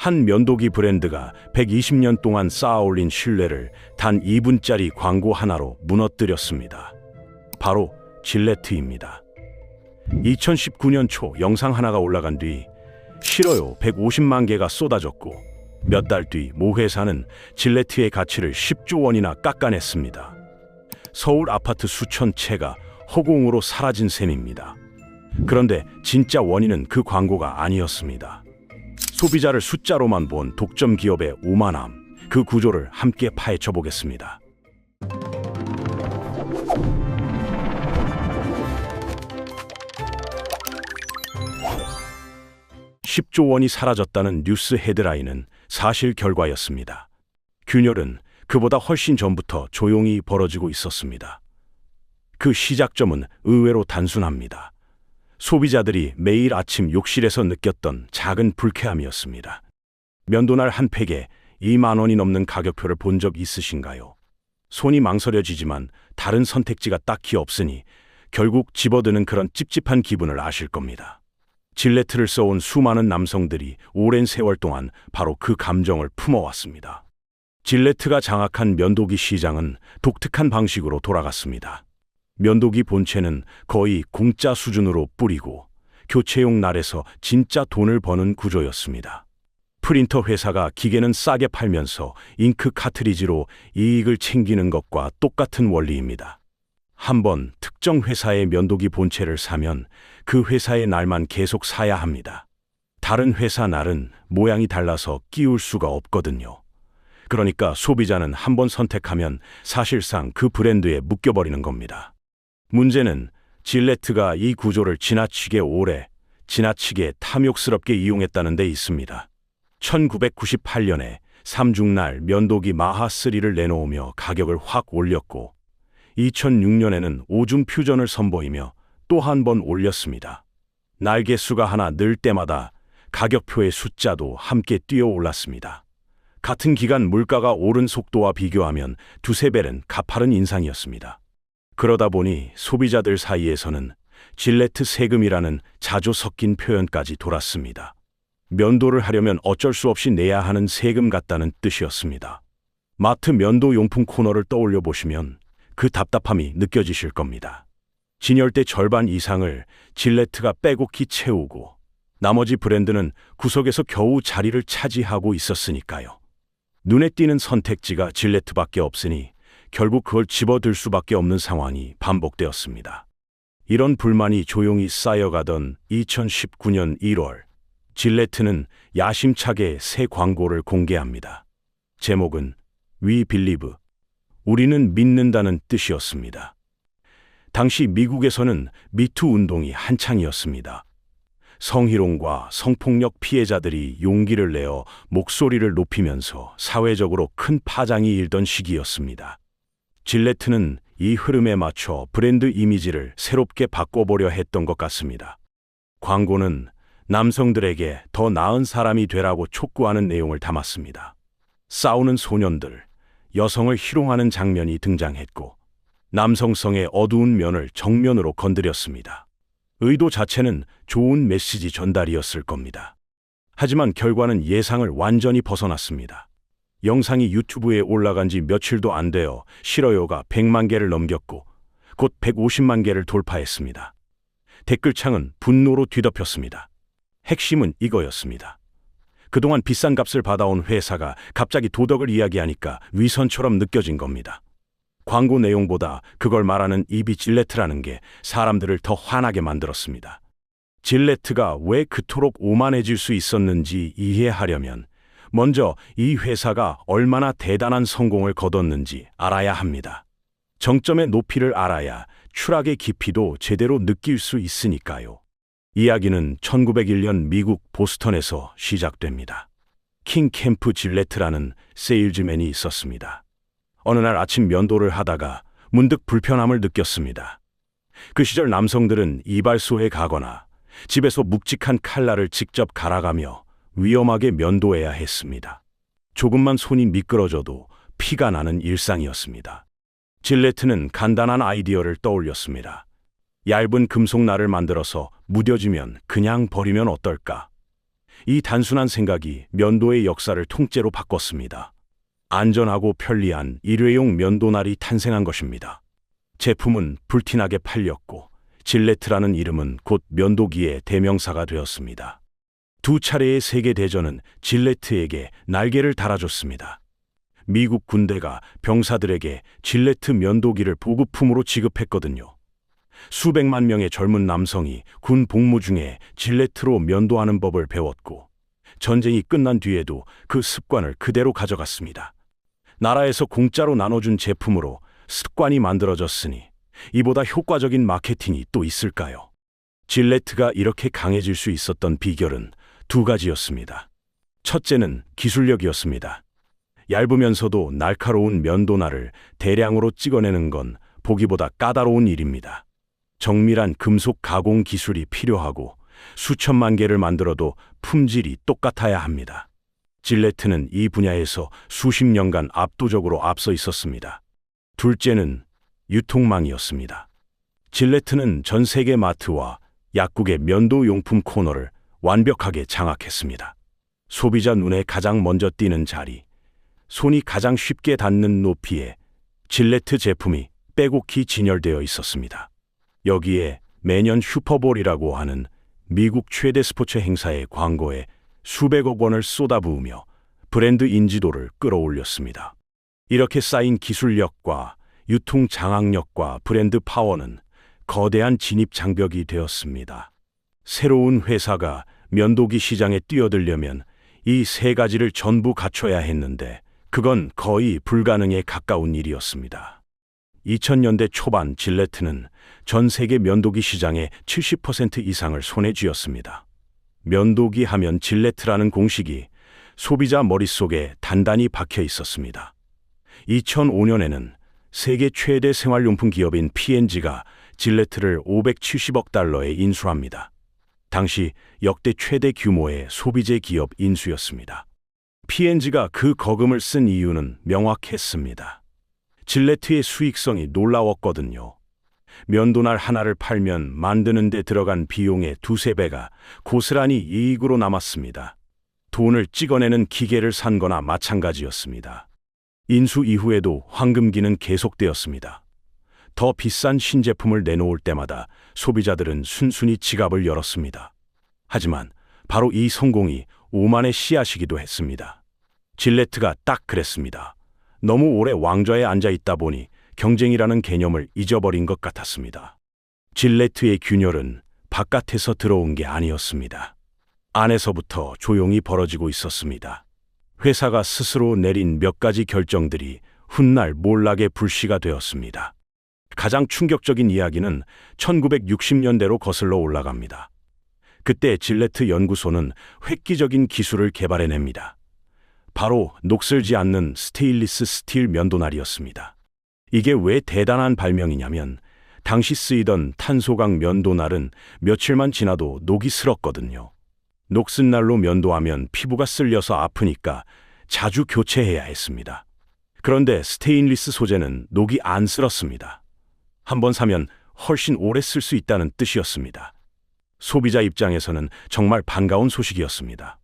한 면도기 브랜드가 120년 동안 쌓아올린 신뢰를 단 2분짜리 광고 하나로 무너뜨렸습니다. 바로 질레트입니다. 2019년 초 영상 하나가 올라간 뒤 싫어요 150만 개가 쏟아졌고 몇 달 뒤 모 회사는 질레트의 가치를 10조 원이나 깎아냈습니다. 서울 아파트 수천 채가 허공으로 사라진 셈입니다. 그런데 진짜 원인은 그 광고가 아니었습니다. 소비자를 숫자로만 본 독점 기업의 오만함, 그 구조를 함께 파헤쳐 보겠습니다. 10조 원이 사라졌다는 뉴스 헤드라인은 사실 결과였습니다. 균열은 그보다 훨씬 전부터 조용히 벌어지고 있었습니다. 그 시작점은 의외로 단순합니다. 소비자들이 매일 아침 욕실에서 느꼈던 작은 불쾌함이었습니다. 면도날 한 팩에 2만 원이 넘는 가격표를 본 적 있으신가요? 손이 망설여지지만 다른 선택지가 딱히 없으니 결국 집어드는 그런 찝찝한 기분을 아실 겁니다. 질레트를 써온 수많은 남성들이 오랜 세월 동안 바로 그 감정을 품어왔습니다. 질레트가 장악한 면도기 시장은 독특한 방식으로 돌아갔습니다. 면도기 본체는 거의 공짜 수준으로 뿌리고 교체용 날에서 진짜 돈을 버는 구조였습니다. 프린터 회사가 기계는 싸게 팔면서 잉크 카트리지로 이익을 챙기는 것과 똑같은 원리입니다. 한번 특정 회사의 면도기 본체를 사면 그 회사의 날만 계속 사야 합니다. 다른 회사 날은 모양이 달라서 끼울 수가 없거든요. 그러니까 소비자는 한번 선택하면 사실상 그 브랜드에 묶여버리는 겁니다. 문제는 질레트가 이 구조를 지나치게 오래, 지나치게 탐욕스럽게 이용했다는 데 있습니다. 1998년에 삼중날 면도기 마하3를 내놓으며 가격을 확 올렸고 2006년에는 오줌 퓨전을 선보이며 또 한 번 올렸습니다. 날개수가 하나 늘 때마다 가격표의 숫자도 함께 뛰어 올랐습니다. 같은 기간 물가가 오른 속도와 비교하면 두세 배는 가파른 인상이었습니다. 그러다 보니 소비자들 사이에서는 질레트 세금이라는 자주 섞인 표현까지 돌았습니다. 면도를 하려면 어쩔 수 없이 내야 하는 세금 같다는 뜻이었습니다. 마트 면도 용품 코너를 떠올려 보시면 그 답답함이 느껴지실 겁니다. 진열대 절반 이상을 질레트가 빼곡히 채우고 나머지 브랜드는 구석에서 겨우 자리를 차지하고 있었으니까요. 눈에 띄는 선택지가 질레트밖에 없으니 결국 그걸 집어들 수밖에 없는 상황이 반복되었습니다. 이런 불만이 조용히 쌓여가던 2019년 1월, 질레트는 야심차게 새 광고를 공개합니다. 제목은 We Believe, 우리는 믿는다는 뜻이었습니다. 당시 미국에서는 미투 운동이 한창이었습니다. 성희롱과 성폭력 피해자들이 용기를 내어 목소리를 높이면서 사회적으로 큰 파장이 일던 시기였습니다. 질레트는 이 흐름에 맞춰 브랜드 이미지를 새롭게 바꿔보려 했던 것 같습니다. 광고는 남성들에게 더 나은 사람이 되라고 촉구하는 내용을 담았습니다. 싸우는 소년들, 여성을 희롱하는 장면이 등장했고 남성성의 어두운 면을 정면으로 건드렸습니다. 의도 자체는 좋은 메시지 전달이었을 겁니다. 하지만 결과는 예상을 완전히 벗어났습니다. 영상이 유튜브에 올라간 지 며칠도 안 되어 싫어요가 100만 개를 넘겼고 곧 150만 개를 돌파했습니다. 댓글창은 분노로 뒤덮였습니다. 핵심은 이거였습니다. 그동안 비싼 값을 받아온 회사가 갑자기 도덕을 이야기하니까 위선처럼 느껴진 겁니다. 광고 내용보다 그걸 말하는 입이 질레트라는 게 사람들을 더 화나게 만들었습니다. 질레트가 왜 그토록 오만해질 수 있었는지 이해하려면 먼저 이 회사가 얼마나 대단한 성공을 거뒀는지 알아야 합니다. 정점의 높이를 알아야 추락의 깊이도 제대로 느낄 수 있으니까요. 이야기는 1901년 미국 보스턴에서 시작됩니다. 킹 캠프 질레트라는 세일즈맨이 있었습니다. 어느 날 아침 면도를 하다가 문득 불편함을 느꼈습니다. 그 시절 남성들은 이발소에 가거나 집에서 묵직한 칼날을 직접 갈아가며 위험하게 면도해야 했습니다. 조금만 손이 미끄러져도 피가 나는 일상이었습니다. 질레트는 간단한 아이디어를 떠올렸습니다. 얇은 금속날을 만들어서 무뎌지면 그냥 버리면 어떨까? 이 단순한 생각이 면도의 역사를 통째로 바꿨습니다. 안전하고 편리한 일회용 면도날이 탄생한 것입니다. 제품은 불티나게 팔렸고 질레트라는 이름은 곧 면도기의 대명사가 되었습니다. 두 차례의 세계대전은 질레트에게 날개를 달아줬습니다. 미국 군대가 병사들에게 질레트 면도기를 보급품으로 지급했거든요. 수백만 명의 젊은 남성이 군 복무 중에 질레트로 면도하는 법을 배웠고 전쟁이 끝난 뒤에도 그 습관을 그대로 가져갔습니다. 나라에서 공짜로 나눠준 제품으로 습관이 만들어졌으니 이보다 효과적인 마케팅이 또 있을까요? 질레트가 이렇게 강해질 수 있었던 비결은 두 가지였습니다. 첫째는 기술력이었습니다. 얇으면서도 날카로운 면도날을 대량으로 찍어내는 건 보기보다 까다로운 일입니다. 정밀한 금속 가공 기술이 필요하고 수천만 개를 만들어도 품질이 똑같아야 합니다. 질레트는 이 분야에서 수십 년간 압도적으로 앞서 있었습니다. 둘째는 유통망이었습니다. 질레트는 전 세계 마트와 약국의 면도용품 코너를 완벽하게 장악했습니다. 소비자 눈에 가장 먼저 띄는 자리, 손이 가장 쉽게 닿는 높이에 질레트 제품이 빼곡히 진열되어 있었습니다. 여기에 매년 슈퍼볼이라고 하는 미국 최대 스포츠 행사의 광고에 수백억 원을 쏟아부으며 브랜드 인지도를 끌어올렸습니다. 이렇게 쌓인 기술력과 유통 장악력과 브랜드 파워는 거대한 진입 장벽이 되었습니다. 새로운 회사가 면도기 시장에 뛰어들려면 이 세 가지를 전부 갖춰야 했는데 그건 거의 불가능에 가까운 일이었습니다. 2000년대 초반 질레트는 전 세계 면도기 시장의 70% 이상을 손에 쥐었습니다. 면도기 하면 질레트라는 공식이 소비자 머릿속에 단단히 박혀 있었습니다. 2005년에는 세계 최대 생활용품 기업인 P&G가 질레트를 570억 달러에 인수합니다. 당시 역대 최대 규모의 소비재 기업 인수였습니다. P&G가 그 거금을 쓴 이유는 명확했습니다. 질레트의 수익성이 놀라웠거든요. 면도날 하나를 팔면 만드는 데 들어간 비용의 2~3배가 고스란히 이익으로 남았습니다. 돈을 찍어내는 기계를 산 거나 마찬가지였습니다. 인수 이후에도 황금기는 계속되었습니다. 더 비싼 신제품을 내놓을 때마다 소비자들은 순순히 지갑을 열었습니다. 하지만 바로 이 성공이 오만의 씨앗이기도 했습니다. 질레트가 딱 그랬습니다. 너무 오래 왕좌에 앉아 있다 보니 경쟁이라는 개념을 잊어버린 것 같았습니다. 질레트의 균열은 바깥에서 들어온 게 아니었습니다. 안에서부터 조용히 벌어지고 있었습니다. 회사가 스스로 내린 몇 가지 결정들이 훗날 몰락의 불씨가 되었습니다. 가장 충격적인 이야기는 1960년대로 거슬러 올라갑니다. 그때 질레트 연구소는 획기적인 기술을 개발해냅니다. 바로 녹슬지 않는 스테인리스 스틸 면도날이었습니다. 이게 왜 대단한 발명이냐면 당시 쓰이던 탄소강 면도날은 며칠만 지나도 녹이 슬었거든요. 녹슨 날로 면도하면 피부가 쓸려서 아프니까 자주 교체해야 했습니다. 그런데 스테인리스 소재는 녹이 안 슬었습니다. 한번 사면 훨씬 오래 쓸 수 있다는 뜻이었습니다. 소비자 입장에서는 정말 반가운 소식이었습니다.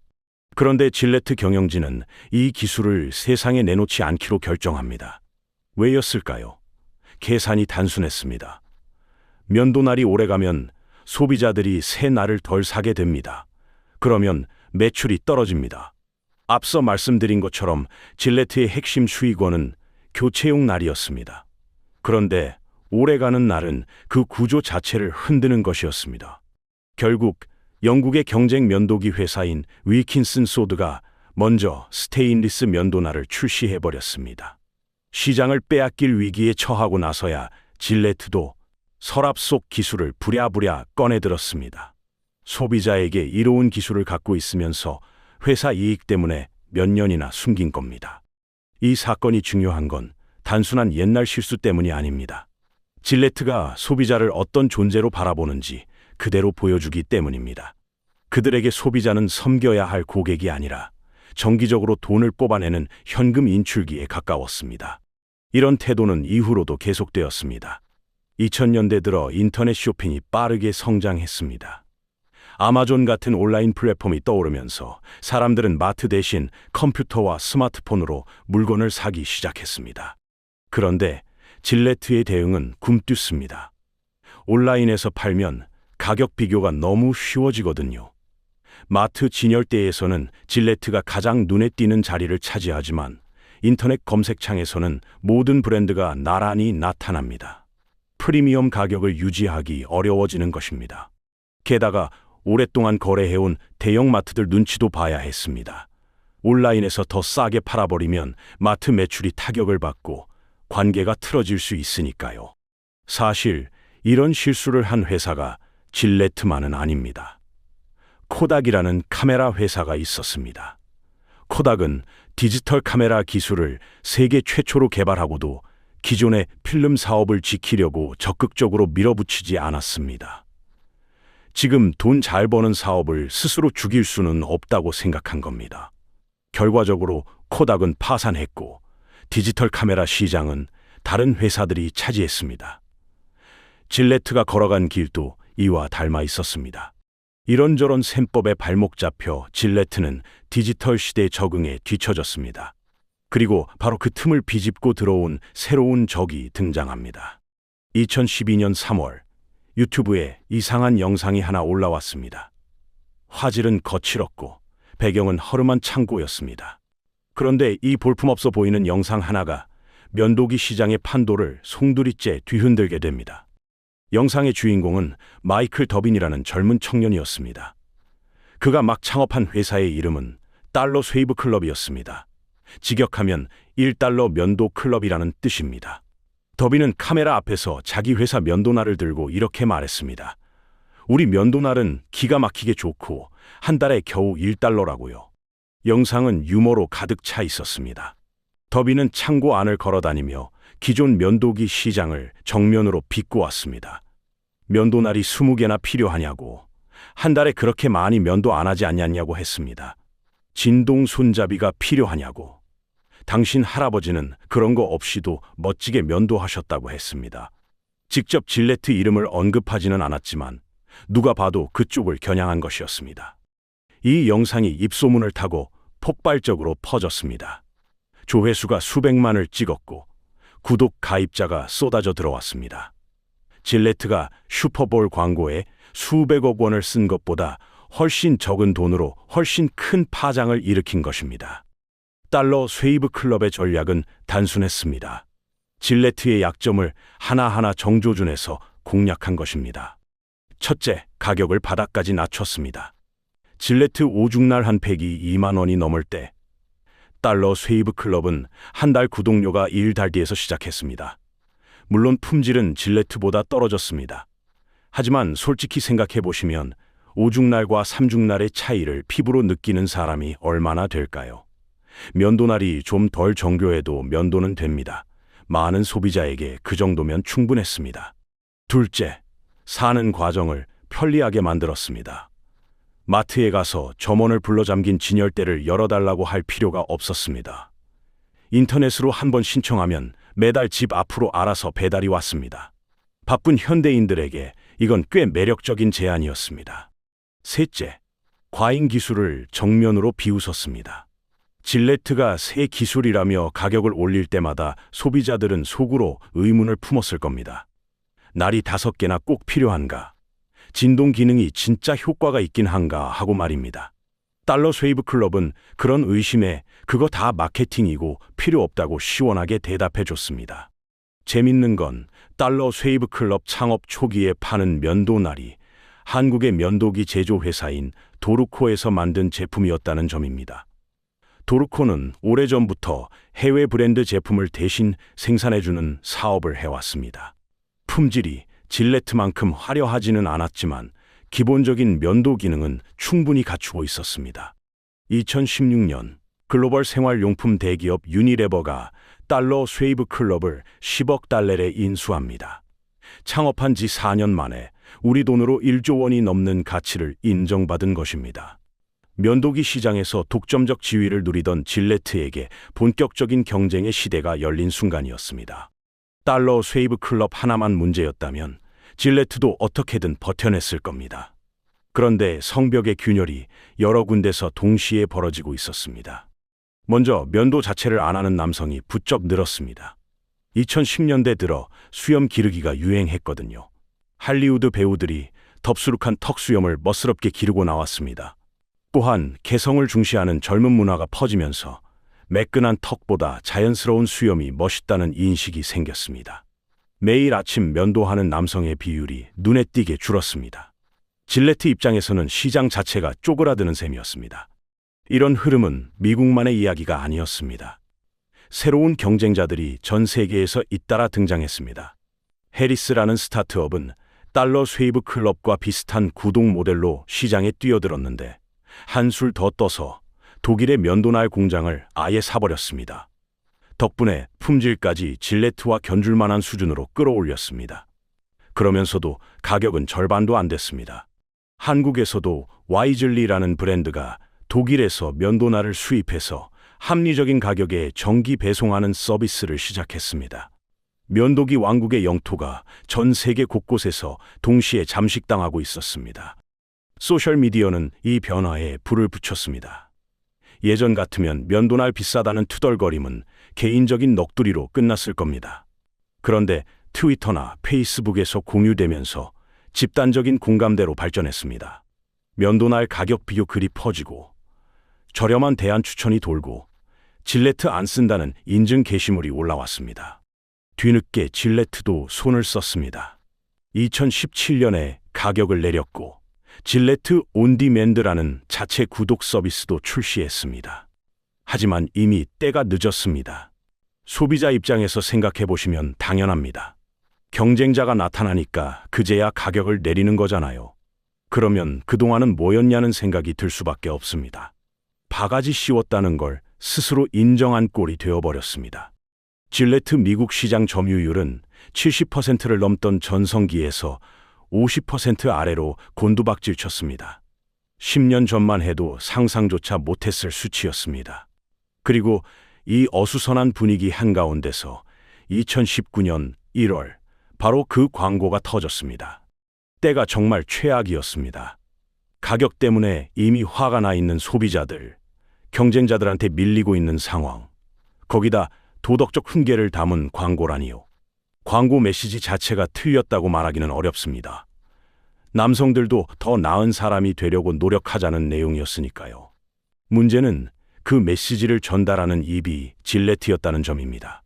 그런데 질레트 경영진은 이 기술을 세상에 내놓지 않기로 결정합니다. 왜였을까요? 계산이 단순했습니다. 면도날이 오래가면 소비자들이 새 날을 덜 사게 됩니다. 그러면 매출이 떨어집니다. 앞서 말씀드린 것처럼 질레트의 핵심 수익원은 교체용 날이었습니다. 그런데 오래가는 날은 그 구조 자체를 흔드는 것이었습니다. 결국 영국의 경쟁 면도기 회사인 위킨슨 소드가 먼저 스테인리스 면도날을 출시해버렸습니다. 시장을 빼앗길 위기에 처하고 나서야 질레트도 서랍 속 기술을 부랴부랴 꺼내들었습니다. 소비자에게 이로운 기술을 갖고 있으면서 회사 이익 때문에 몇 년이나 숨긴 겁니다. 이 사건이 중요한 건 단순한 옛날 실수 때문이 아닙니다. 질레트가 소비자를 어떤 존재로 바라보는지 그대로 보여주기 때문입니다. 그들에게 소비자는 섬겨야 할 고객이 아니라 정기적으로 돈을 뽑아내는 현금 인출기에 가까웠습니다. 이런 태도는 이후로도 계속되었습니다. 2000년대 들어 인터넷 쇼핑이 빠르게 성장했습니다. 아마존 같은 온라인 플랫폼이 떠오르면서 사람들은 마트 대신 컴퓨터와 스마트폰으로 물건을 사기 시작했습니다. 그런데 질레트의 대응은 굼뜨습니다. 온라인에서 팔면 가격 비교가 너무 쉬워지거든요. 마트 진열대에서는 질레트가 가장 눈에 띄는 자리를 차지하지만 인터넷 검색창에서는 모든 브랜드가 나란히 나타납니다. 프리미엄 가격을 유지하기 어려워지는 것입니다. 게다가 오랫동안 거래해온 대형마트들 눈치도 봐야 했습니다. 온라인에서 더 싸게 팔아버리면 마트 매출이 타격을 받고 관계가 틀어질 수 있으니까요. 사실 이런 실수를 한 회사가 질레트만은 아닙니다. 코닥이라는 카메라 회사가 있었습니다. 코닥은 디지털 카메라 기술을 세계 최초로 개발하고도 기존의 필름 사업을 지키려고 적극적으로 밀어붙이지 않았습니다. 지금 돈 잘 버는 사업을 스스로 죽일 수는 없다고 생각한 겁니다. 결과적으로 코닥은 파산했고 디지털 카메라 시장은 다른 회사들이 차지했습니다. 질레트가 걸어간 길도 이와 닮아 있었습니다. 이런저런 셈법에 발목 잡혀 질레트는 디지털 시대에 적응에 뒤처졌습니다. 그리고 바로 그 틈을 비집고 들어온 새로운 적이 등장합니다. 2012년 3월 유튜브에 이상한 영상이 하나 올라왔습니다. 화질은 거칠었고 배경은 허름한 창고였습니다. 그런데 이 볼품없어 보이는 영상 하나가 면도기 시장의 판도를 송두리째 뒤흔들게 됩니다. 영상의 주인공은 마이클 더빈이라는 젊은 청년이었습니다. 그가 막 창업한 회사의 이름은 달러 쉐이브 클럽이었습니다. 직역하면 1달러 면도 클럽이라는 뜻입니다. 더빈은 카메라 앞에서 자기 회사 면도날을 들고 이렇게 말했습니다. 우리 면도날은 기가 막히게 좋고 한 달에 겨우 1달러라고요. 영상은 유머로 가득 차 있었습니다. 더빈은 창고 안을 걸어다니며 기존 면도기 시장을 정면으로 비꼬았습니다. 면도날이 20개나 필요하냐고, 한 달에 그렇게 많이 면도 안 하지 않냐고 했습니다. 진동 손잡이가 필요하냐고, 당신 할아버지는 그런 거 없이도 멋지게 면도하셨다고 했습니다. 직접 질레트 이름을 언급하지는 않았지만 누가 봐도 그쪽을 겨냥한 것이었습니다. 이 영상이 입소문을 타고 폭발적으로 퍼졌습니다. 조회수가 수백만을 찍었고 구독 가입자가 쏟아져 들어왔습니다. 질레트가 슈퍼볼 광고에 수백억 원을 쓴 것보다 훨씬 적은 돈으로 훨씬 큰 파장을 일으킨 것입니다. 달러 쉐이브 클럽의 전략은 단순했습니다. 질레트의 약점을 하나하나 정조준해서 공략한 것입니다. 첫째, 가격을 바닥까지 낮췄습니다. 질레트 오죽날 한 팩이 2만 원이 넘을 때 달러 쉐이브 클럽은 한 달 구독료가 1달러에서 시작했습니다. 물론 품질은 질레트보다 떨어졌습니다. 하지만 솔직히 생각해 보시면 오죽날과 3죽날의 차이를 피부로 느끼는 사람이 얼마나 될까요? 면도날이 좀 덜 정교해도 면도는 됩니다. 많은 소비자에게 그 정도면 충분했습니다. 둘째, 사는 과정을 편리하게 만들었습니다. 마트에 가서 점원을 불러 잠긴 진열대를 열어달라고 할 필요가 없었습니다. 인터넷으로 한번 신청하면 매달 집 앞으로 알아서 배달이 왔습니다. 바쁜 현대인들에게 이건 꽤 매력적인 제안이었습니다. 셋째, 과잉 기술을 정면으로 비웃었습니다. 질레트가 새 기술이라며 가격을 올릴 때마다 소비자들은 속으로 의문을 품었을 겁니다. 날이 5개나 꼭 필요한가? 진동 기능이 진짜 효과가 있긴 한가 하고 말입니다. 달러 쉐이브 클럽은 그런 의심에 그거 다 마케팅이고 필요 없다고 시원하게 대답해 줬습니다. 재밌는 건 달러 쉐이브 클럽 창업 초기에 파는 면도날이 한국의 면도기 제조 회사인 도르코에서 만든 제품이었다는 점입니다. 도르코는 오래전부터 해외 브랜드 제품을 대신 생산해주는 사업을 해왔습니다. 품질이 질레트만큼 화려하지는 않았지만 기본적인 면도 기능은 충분히 갖추고 있었습니다. 2016년 글로벌 생활용품 대기업 유니레버가 달러 쉐이브 클럽을 10억 달러에 인수합니다. 창업한 지 4년 만에 우리 돈으로 1조 원이 넘는 가치를 인정받은 것입니다. 면도기 시장에서 독점적 지위를 누리던 질레트에게 본격적인 경쟁의 시대가 열린 순간이었습니다. 달러 쉐이브 클럽 하나만 문제였다면 질레트도 어떻게든 버텨냈을 겁니다. 그런데 성벽의 균열이 여러 군데서 동시에 벌어지고 있었습니다. 먼저 면도 자체를 안 하는 남성이 부쩍 늘었습니다. 2010년대 들어 수염 기르기가 유행했거든요. 할리우드 배우들이 덥수룩한 턱 수염을 멋스럽게 기르고 나왔습니다. 또한 개성을 중시하는 젊은 문화가 퍼지면서 매끈한 턱보다 자연스러운 수염이 멋있다는 인식이 생겼습니다. 매일 아침 면도하는 남성의 비율이 눈에 띄게 줄었습니다. 질레트 입장에서는 시장 자체가 쪼그라드는 셈이었습니다. 이런 흐름은 미국만의 이야기가 아니었습니다. 새로운 경쟁자들이 전 세계에서 잇따라 등장했습니다. 해리스라는 스타트업은 달러 쉐이브 클럽과 비슷한 구동 모델로 시장에 뛰어들었는데 한술 더 떠서 독일의 면도날 공장을 아예 사버렸습니다. 덕분에 품질까지 질레트와 견줄 만한 수준으로 끌어올렸습니다. 그러면서도 가격은 절반도 안 됐습니다. 한국에서도 와이즐리라는 브랜드가 독일에서 면도날을 수입해서 합리적인 가격에 정기 배송하는 서비스를 시작했습니다. 면도기 왕국의 영토가 전 세계 곳곳에서 동시에 잠식당하고 있었습니다. 소셜미디어는 이 변화에 불을 붙였습니다. 예전 같으면 면도날 비싸다는 투덜거림은 개인적인 넋두리로 끝났을 겁니다. 그런데 트위터나 페이스북에서 공유되면서 집단적인 공감대로 발전했습니다. 면도날 가격 비교 글이 퍼지고 저렴한 대안 추천이 돌고 질레트 안 쓴다는 인증 게시물이 올라왔습니다. 뒤늦게 질레트도 손을 썼습니다. 2017년에 가격을 내렸고 질레트 온디맨드라는 자체 구독 서비스도 출시했습니다. 하지만 이미 때가 늦었습니다. 소비자 입장에서 생각해 보시면 당연합니다. 경쟁자가 나타나니까 그제야 가격을 내리는 거잖아요. 그러면 그동안은 뭐였냐는 생각이 들 수밖에 없습니다. 바가지 씌웠다는 걸 스스로 인정한 꼴이 되어버렸습니다. 질레트 미국 시장 점유율은 70%를 넘던 전성기에서 50% 아래로 곤두박질 쳤습니다. 10년 전만 해도 상상조차 못했을 수치였습니다. 그리고 이 어수선한 분위기 한가운데서 2019년 1월 바로 그 광고가 터졌습니다. 때가 정말 최악이었습니다. 가격 때문에 이미 화가 나 있는 소비자들, 경쟁자들한테 밀리고 있는 상황, 거기다 도덕적 훈계를 담은 광고라니요. 광고 메시지 자체가 틀렸다고 말하기는 어렵습니다. 남성들도 더 나은 사람이 되려고 노력하자는 내용이었으니까요. 문제는 그 메시지를 전달하는 입이 질레트였다는 점입니다.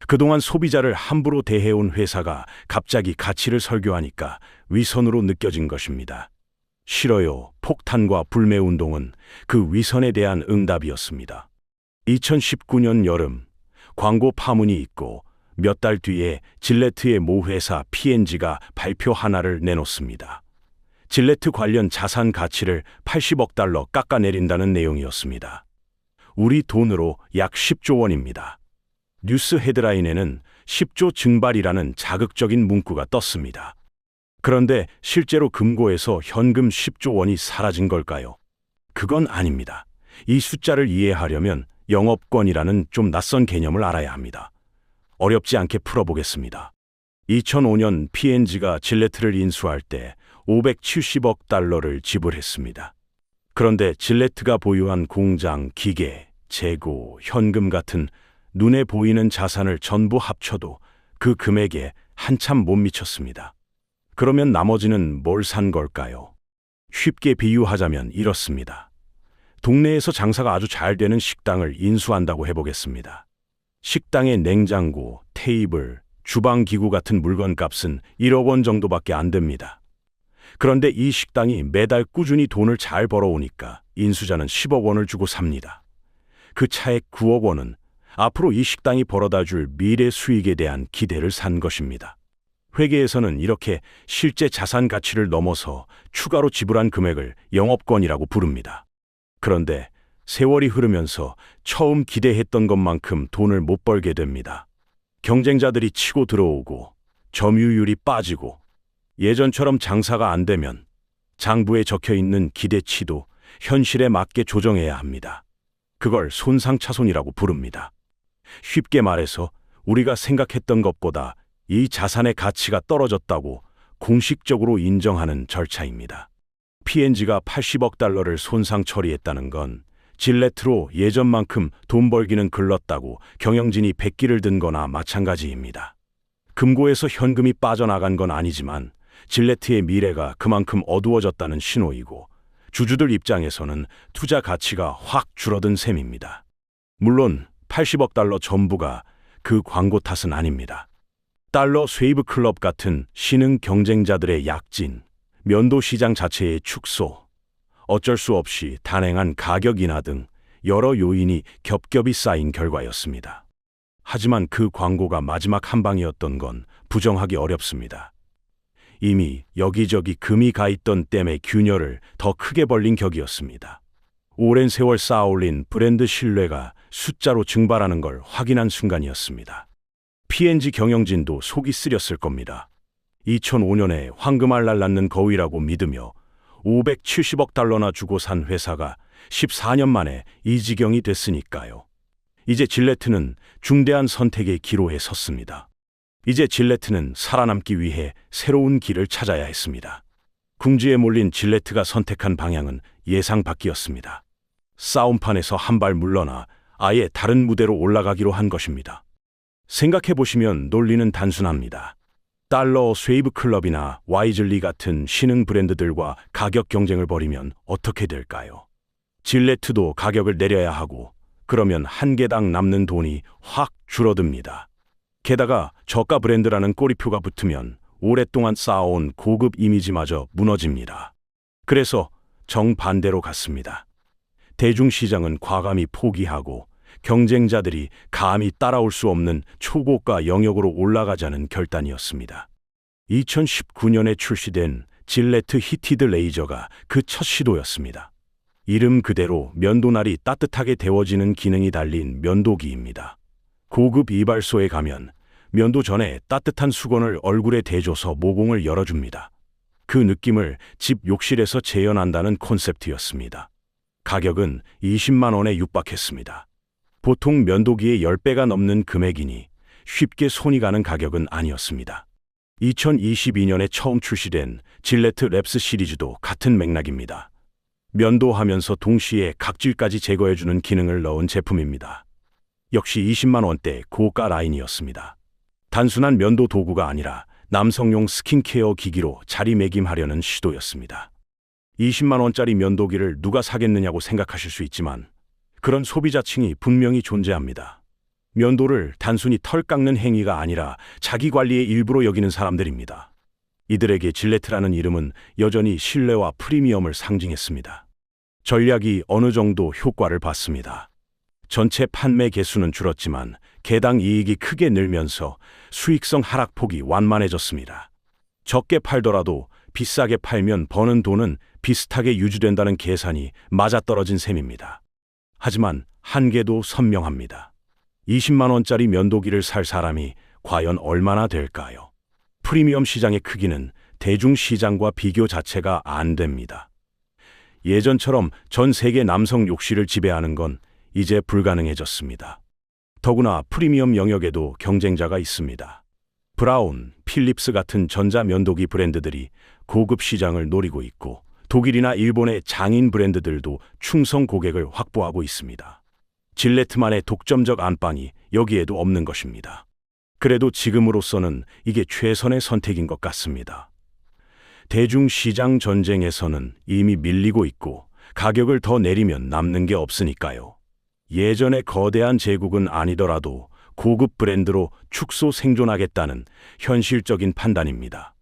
그동안 소비자를 함부로 대해온 회사가 갑자기 가치를 설교하니까 위선으로 느껴진 것입니다. 싫어요, 폭탄과 불매운동은 그 위선에 대한 응답이었습니다. 2019년 여름, 광고 파문이 있고 몇 달 뒤에 질레트의 모 회사 P&G가 발표 하나를 내놓습니다. 질레트 관련 자산 가치를 80억 달러 깎아내린다는 내용이었습니다. 우리 돈으로 약 10조 원입니다. 뉴스 헤드라인에는 10조 증발이라는 자극적인 문구가 떴습니다. 그런데 실제로 금고에서 현금 10조 원이 사라진 걸까요? 그건 아닙니다. 이 숫자를 이해하려면 영업권이라는 좀 낯선 개념을 알아야 합니다. 어렵지 않게 풀어보겠습니다. 2005년 P&G가 질레트를 인수할 때 570억 달러를 지불했습니다. 그런데 질레트가 보유한 공장, 기계, 재고, 현금 같은 눈에 보이는 자산을 전부 합쳐도 그 금액에 한참 못 미쳤습니다. 그러면 나머지는 뭘 산 걸까요? 쉽게 비유하자면 이렇습니다. 동네에서 장사가 아주 잘 되는 식당을 인수한다고 해보겠습니다. 식당의 냉장고, 테이블, 주방기구 같은 물건값은 1억 원 정도밖에 안 됩니다. 그런데 이 식당이 매달 꾸준히 돈을 잘 벌어오니까 인수자는 10억 원을 주고 삽니다. 그 차액 9억 원은 앞으로 이 식당이 벌어다 줄 미래 수익에 대한 기대를 산 것입니다. 회계에서는 이렇게 실제 자산 가치를 넘어서 추가로 지불한 금액을 영업권이라고 부릅니다. 그런데 세월이 흐르면서 처음 기대했던 것만큼 돈을 못 벌게 됩니다. 경쟁자들이 치고 들어오고 점유율이 빠지고 예전처럼 장사가 안 되면 장부에 적혀있는 기대치도 현실에 맞게 조정해야 합니다. 그걸 손상차손이라고 부릅니다. 쉽게 말해서 우리가 생각했던 것보다 이 자산의 가치가 떨어졌다고 공식적으로 인정하는 절차입니다. P&G가 80억 달러를 손상 처리했다는 건 질레트로 예전만큼 돈 벌기는 글렀다고 경영진이 백기를 든 거나 마찬가지입니다. 금고에서 현금이 빠져나간 건 아니지만 질레트의 미래가 그만큼 어두워졌다는 신호이고 주주들 입장에서는 투자 가치가 확 줄어든 셈입니다. 물론 80억 달러 전부가 그 광고 탓은 아닙니다. 달러 스웨이브 클럽 같은 신흥 경쟁자들의 약진, 면도 시장 자체의 축소, 어쩔 수 없이 단행한 가격 인하 등 여러 요인이 겹겹이 쌓인 결과였습니다. 하지만 그 광고가 마지막 한 방이었던 건 부정하기 어렵습니다. 이미 여기저기 금이 가 있던 댐의 균열을 더 크게 벌린 격이었습니다. 오랜 세월 쌓아올린 브랜드 신뢰가 숫자로 증발하는 걸 확인한 순간이었습니다. P&G 경영진도 속이 쓰렸을 겁니다. 2005년에 황금알날 낳는 거위라고 믿으며 570억 달러나 주고 산 회사가 14년 만에 이 지경이 됐으니까요. 이제 질레트는 중대한 선택의 기로에 섰습니다. 이제 질레트는 살아남기 위해 새로운 길을 찾아야 했습니다. 궁지에 몰린 질레트가 선택한 방향은 예상 밖이었습니다. 싸움판에서 한 발 물러나 아예 다른 무대로 올라가기로 한 것입니다. 생각해보시면 논리는 단순합니다. 달러 스웨이브 클럽이나 와이즐리 같은 신흥 브랜드들과 가격 경쟁을 벌이면 어떻게 될까요? 질레트도 가격을 내려야 하고 그러면 한 개당 남는 돈이 확 줄어듭니다. 게다가 저가 브랜드라는 꼬리표가 붙으면 오랫동안 쌓아온 고급 이미지마저 무너집니다. 그래서 정반대로 갔습니다. 대중시장은 과감히 포기하고 경쟁자들이 감히 따라올 수 없는 초고가 영역으로 올라가자는 결단이었습니다. 2019년에 출시된 질레트 히티드 레이저가 그 첫 시도였습니다. 이름 그대로 면도날이 따뜻하게 데워지는 기능이 달린 면도기입니다. 고급 이발소에 가면 면도 전에 따뜻한 수건을 얼굴에 대줘서 모공을 열어줍니다. 그 느낌을 집 욕실에서 재현한다는 콘셉트였습니다. 가격은 20만 원에 육박했습니다. 보통 면도기의 10배가 넘는 금액이니 쉽게 손이 가는 가격은 아니었습니다. 2022년에 처음 출시된 질레트 랩스 시리즈도 같은 맥락입니다. 면도하면서 동시에 각질까지 제거해주는 기능을 넣은 제품입니다. 역시 20만 원대 고가 라인이었습니다. 단순한 면도 도구가 아니라 남성용 스킨케어 기기로 자리매김하려는 시도였습니다. 20만 원짜리 면도기를 누가 사겠느냐고 생각하실 수 있지만 그런 소비자층이 분명히 존재합니다. 면도를 단순히 털 깎는 행위가 아니라 자기 관리의 일부로 여기는 사람들입니다. 이들에게 질레트라는 이름은 여전히 신뢰와 프리미엄을 상징했습니다. 전략이 어느 정도 효과를 봤습니다. 전체 판매 개수는 줄었지만 개당 이익이 크게 늘면서 수익성 하락폭이 완만해졌습니다. 적게 팔더라도 비싸게 팔면 버는 돈은 비슷하게 유지된다는 계산이 맞아떨어진 셈입니다. 하지만 한계도 선명합니다. 20만 원짜리 면도기를 살 사람이 과연 얼마나 될까요? 프리미엄 시장의 크기는 대중시장과 비교 자체가 안 됩니다. 예전처럼 전 세계 남성 욕실을 지배하는 건 이제 불가능해졌습니다. 더구나 프리미엄 영역에도 경쟁자가 있습니다. 브라운, 필립스 같은 전자면도기 브랜드들이 고급 시장을 노리고 있고 독일이나 일본의 장인 브랜드들도 충성 고객을 확보하고 있습니다. 질레트만의 독점적 안방이 여기에도 없는 것입니다. 그래도 지금으로서는 이게 최선의 선택인 것 같습니다. 대중시장 전쟁에서는 이미 밀리고 있고 가격을 더 내리면 남는 게 없으니까요. 예전의 거대한 제국은 아니더라도 고급 브랜드로 축소 생존하겠다는 현실적인 판단입니다.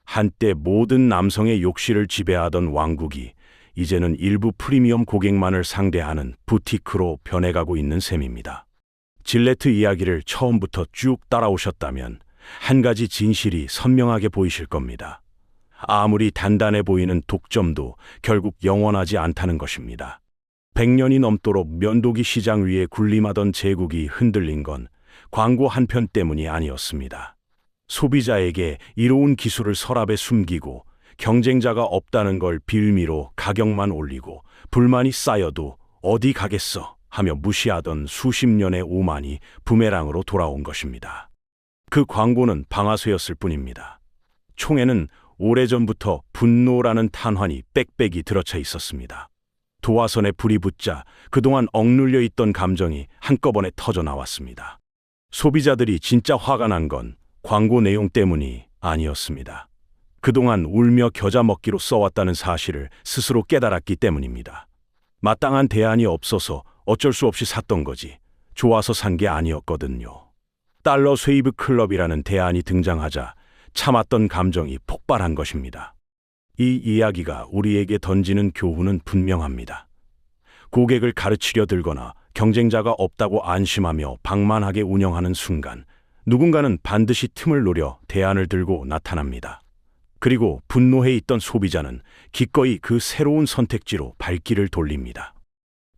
한때 모든 남성의 욕실을 지배하던 왕국이 이제는 일부 프리미엄 고객만을 상대하는 부티크로 변해가고 있는 셈입니다. 질레트 이야기를 처음부터 쭉 따라오셨다면 한 가지 진실이 선명하게 보이실 겁니다. 아무리 단단해 보이는 독점도 결국 영원하지 않다는 것입니다. 100년이 넘도록 면도기 시장 위에 군림하던 제국이 흔들린 건 광고 한 편 때문이 아니었습니다. 소비자에게 이로운 기술을 서랍에 숨기고 경쟁자가 없다는 걸 빌미로 가격만 올리고 불만이 쌓여도 어디 가겠어 하며 무시하던 수십 년의 오만이 부메랑으로 돌아온 것입니다. 그 광고는 방아쇠였을 뿐입니다. 총에는 오래전부터 분노라는 탄환이 빽빽이 들어차 있었습니다. 도화선에 불이 붙자 그동안 억눌려 있던 감정이 한꺼번에 터져 나왔습니다. 소비자들이 진짜 화가 난 건 광고 내용 때문이 아니었습니다. 그동안 울며 겨자 먹기로 써왔다는 사실을 스스로 깨달았기 때문입니다. 마땅한 대안이 없어서 어쩔 수 없이 샀던 거지 좋아서 산 게 아니었거든요. 달러 쉐이브 클럽이라는 대안이 등장하자 참았던 감정이 폭발한 것입니다. 이 이야기가 우리에게 던지는 교훈은 분명합니다. 고객을 가르치려 들거나 경쟁자가 없다고 안심하며 방만하게 운영하는 순간 누군가는 반드시 틈을 노려 대안을 들고 나타납니다. 그리고 분노해 있던 소비자는 기꺼이 그 새로운 선택지로 발길을 돌립니다.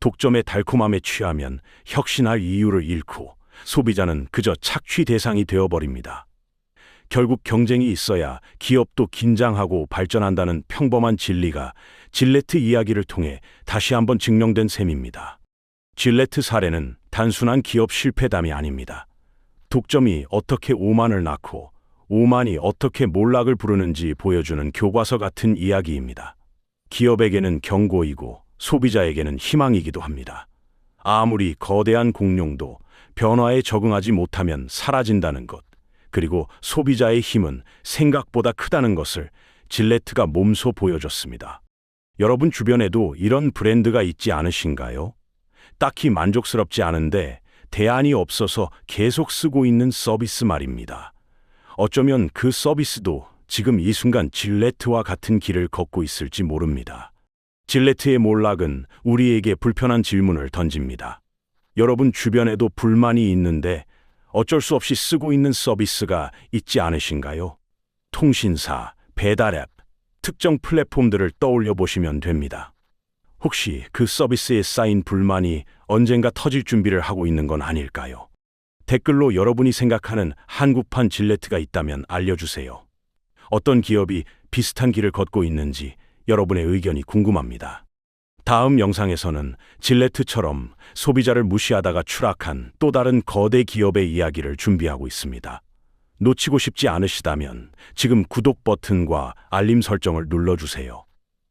독점의 달콤함에 취하면 혁신할 이유를 잃고 소비자는 그저 착취 대상이 되어버립니다. 결국 경쟁이 있어야 기업도 긴장하고 발전한다는 평범한 진리가 질레트 이야기를 통해 다시 한번 증명된 셈입니다. 질레트 사례는 단순한 기업 실패담이 아닙니다. 독점이 어떻게 오만을 낳고 오만이 어떻게 몰락을 부르는지 보여주는 교과서 같은 이야기입니다. 기업에게는 경고이고 소비자에게는 희망이기도 합니다. 아무리 거대한 공룡도 변화에 적응하지 못하면 사라진다는 것, 그리고 소비자의 힘은 생각보다 크다는 것을 질레트가 몸소 보여줬습니다. 여러분 주변에도 이런 브랜드가 있지 않으신가요? 딱히 만족스럽지 않은데 대안이 없어서 계속 쓰고 있는 서비스 말입니다. 어쩌면 그 서비스도 지금 이 순간 질레트와 같은 길을 걷고 있을지 모릅니다. 질레트의 몰락은 우리에게 불편한 질문을 던집니다. 여러분 주변에도 불만이 있는데 어쩔 수 없이 쓰고 있는 서비스가 있지 않으신가요? 통신사, 배달앱, 특정 플랫폼들을 떠올려 보시면 됩니다. 혹시 그 서비스에 쌓인 불만이 언젠가 터질 준비를 하고 있는 건 아닐까요? 댓글로 여러분이 생각하는 한국판 질레트가 있다면 알려주세요. 어떤 기업이 비슷한 길을 걷고 있는지 여러분의 의견이 궁금합니다. 다음 영상에서는 질레트처럼 소비자를 무시하다가 추락한 또 다른 거대 기업의 이야기를 준비하고 있습니다. 놓치고 싶지 않으시다면 지금 구독 버튼과 알림 설정을 눌러주세요.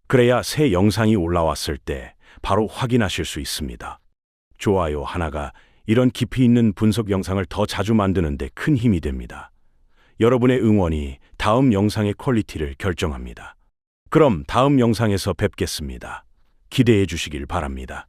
그래야 새 영상이 올라왔을 때 바로 확인하실 수 있습니다. 좋아요 하나가 이런 깊이 있는 분석 영상을 더 자주 만드는 데 큰 힘이 됩니다. 여러분의 응원이 다음 영상의 퀄리티를 결정합니다. 그럼 다음 영상에서 뵙겠습니다. 기대해 주시길 바랍니다.